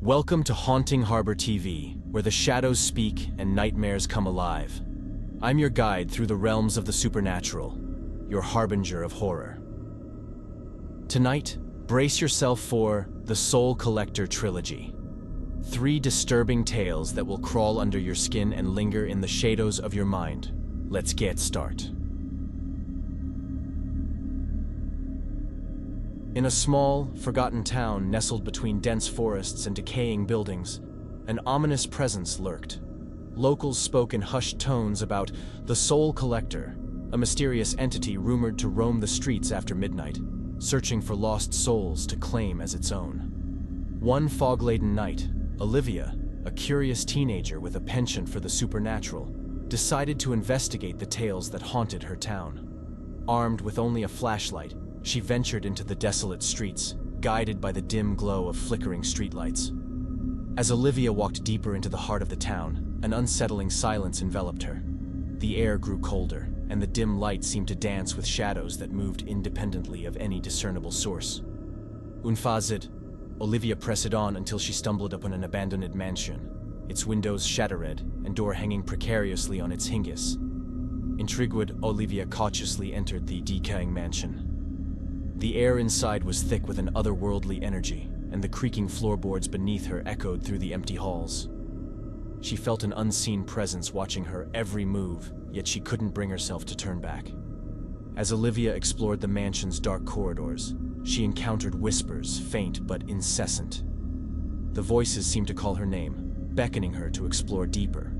Welcome to Haunting Harbor TV, where the shadows speak and nightmares come alive. I'm your guide through the realms of the supernatural, your harbinger of horror. Tonight, brace yourself for the Soul Collector Trilogy. 3 disturbing tales that will crawl under your skin and linger in the shadows of your mind. Let's get started. In a small, forgotten town nestled between dense forests and decaying buildings, an ominous presence lurked. Locals spoke in hushed tones about the Soul Collector, a mysterious entity rumored to roam the streets after midnight, searching for lost souls to claim as its own. One fog-laden night, Olivia, a curious teenager with a penchant for the supernatural, decided to investigate the tales that haunted her town. Armed with only a flashlight, she ventured into the desolate streets, guided by the dim glow of flickering streetlights. As Olivia walked deeper into the heart of the town, an unsettling silence enveloped her. The air grew colder, and the dim light seemed to dance with shadows that moved independently of any discernible source. Unfazed, Olivia pressed on until she stumbled upon an abandoned mansion, its windows shattered and door hanging precariously on its hinges. Intrigued, Olivia cautiously entered the decaying mansion. The air inside was thick with an otherworldly energy, and the creaking floorboards beneath her echoed through the empty halls. She felt an unseen presence watching her every move, yet she couldn't bring herself to turn back. As Olivia explored the mansion's dark corridors, she encountered whispers, faint but incessant. The voices seemed to call her name, beckoning her to explore deeper.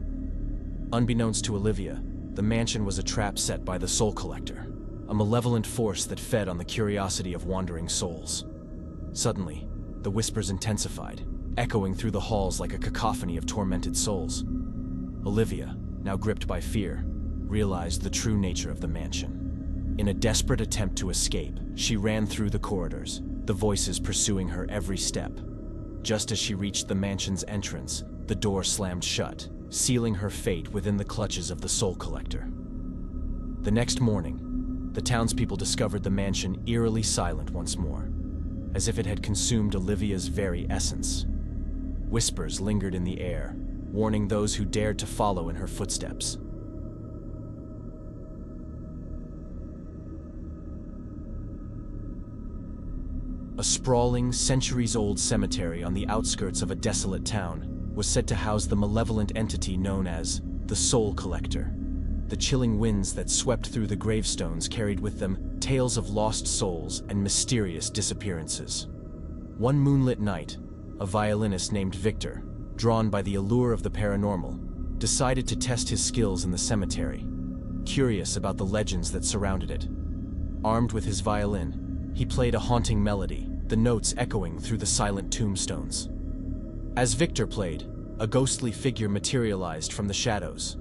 Unbeknownst to Olivia, the mansion was a trap set by the Soul Collector, a malevolent force that fed on the curiosity of wandering souls. Suddenly, the whispers intensified, echoing through the halls like a cacophony of tormented souls. Olivia, now gripped by fear, realized the true nature of the mansion. In a desperate attempt to escape, she ran through the corridors, the voices pursuing her every step. Just as she reached the mansion's entrance, the door slammed shut, sealing her fate within the clutches of the Soul Collector. The next morning, the townspeople discovered the mansion eerily silent once more, as if it had consumed Olivia's very essence. Whispers lingered in the air, warning those who dared to follow in her footsteps. A sprawling, centuries-old cemetery on the outskirts of a desolate town was said to house the malevolent entity known as the Soul Collector. The chilling winds that swept through the gravestones carried with them tales of lost souls and mysterious disappearances. One moonlit night, a violinist named Victor, drawn by the allure of the paranormal, decided to test his skills in the cemetery, curious about the legends that surrounded it. Armed with his violin, he played a haunting melody, the notes echoing through the silent tombstones. As Victor played, a ghostly figure materialized from the shadows.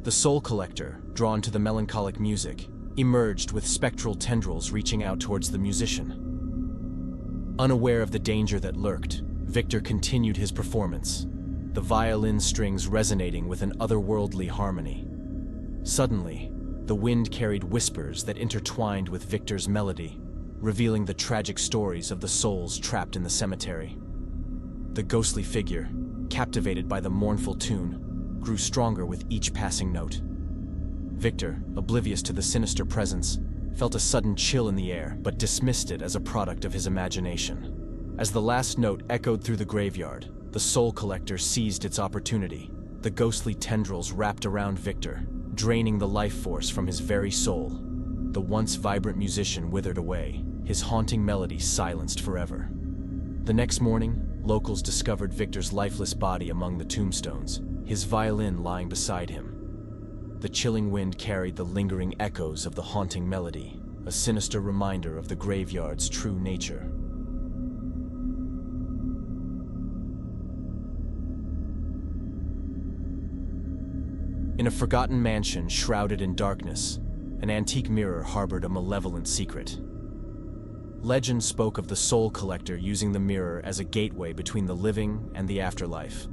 The Soul Collector, drawn to the melancholic music, emerged with spectral tendrils reaching out towards the musician. Unaware of the danger that lurked, Victor continued his performance, the violin strings resonating with an otherworldly harmony. Suddenly, the wind carried whispers that intertwined with Victor's melody, revealing the tragic stories of the souls trapped in the cemetery. The ghostly figure, captivated by the mournful tune, grew stronger with each passing note. Victor, oblivious to the sinister presence, felt a sudden chill in the air but dismissed it as a product of his imagination. As the last note echoed through the graveyard, the Soul Collector seized its opportunity. The ghostly tendrils wrapped around Victor, draining the life force from his very soul. The once vibrant musician withered away, his haunting melody silenced forever. The next morning, locals discovered Victor's lifeless body among the tombstones, his violin lying beside him. The chilling wind carried the lingering echoes of the haunting melody, a sinister reminder of the graveyard's true nature. In a forgotten mansion shrouded in darkness, an antique mirror harbored a malevolent secret. Legend spoke of the Soul Collector using the mirror as a gateway between the living and the afterlife.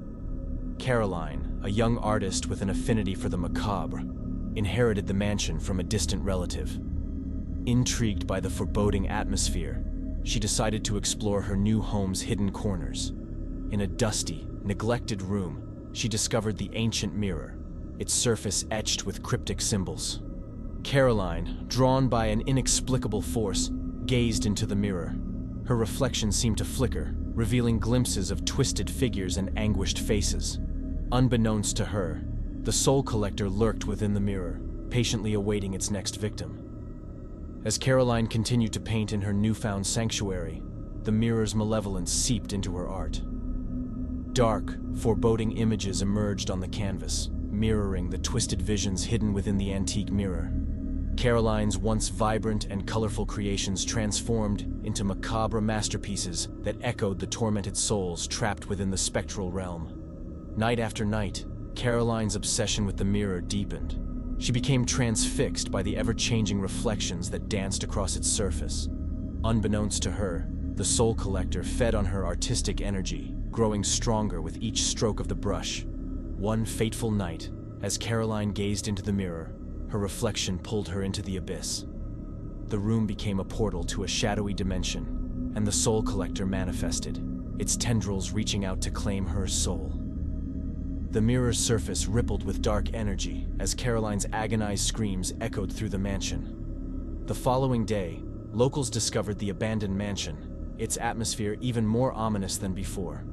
Caroline, a young artist with an affinity for the macabre, inherited the mansion from a distant relative. Intrigued by the foreboding atmosphere, she decided to explore her new home's hidden corners. In a dusty, neglected room, she discovered the ancient mirror, its surface etched with cryptic symbols. Caroline, drawn by an inexplicable force, gazed into the mirror. Her reflection seemed to flicker, revealing glimpses of twisted figures and anguished faces. Unbeknownst to her, the Soul Collector lurked within the mirror, patiently awaiting its next victim. As Caroline continued to paint in her newfound sanctuary, the mirror's malevolence seeped into her art. Dark, foreboding images emerged on the canvas, mirroring the twisted visions hidden within the antique mirror. Caroline's once vibrant and colorful creations transformed into macabre masterpieces that echoed the tormented souls trapped within the spectral realm. Night after night, Caroline's obsession with the mirror deepened. She became transfixed by the ever-changing reflections that danced across its surface. Unbeknownst to her, the Soul Collector fed on her artistic energy, growing stronger with each stroke of the brush. One fateful night, as Caroline gazed into the mirror, her reflection pulled her into the abyss. The room became a portal to a shadowy dimension, and the Soul Collector manifested, its tendrils reaching out to claim her soul. The mirror's surface rippled with dark energy as Caroline's agonized screams echoed through the mansion. The following day, locals discovered the abandoned mansion, its atmosphere even more ominous than before.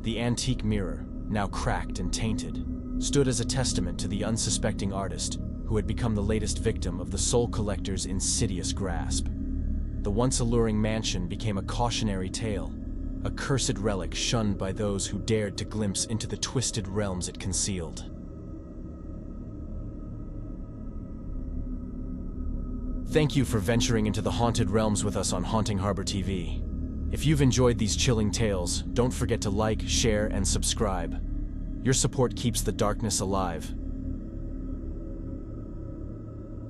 The antique mirror, now cracked and tainted, stood as a testament to the unsuspecting artist who had become the latest victim of the Soul Collector's insidious grasp. The once alluring mansion became a cautionary tale, a cursed relic shunned by those who dared to glimpse into the twisted realms it concealed. Thank you for venturing into the haunted realms with us on Haunting Harbor TV. If you've enjoyed these chilling tales, don't forget to like, share, and subscribe. Your support keeps the darkness alive,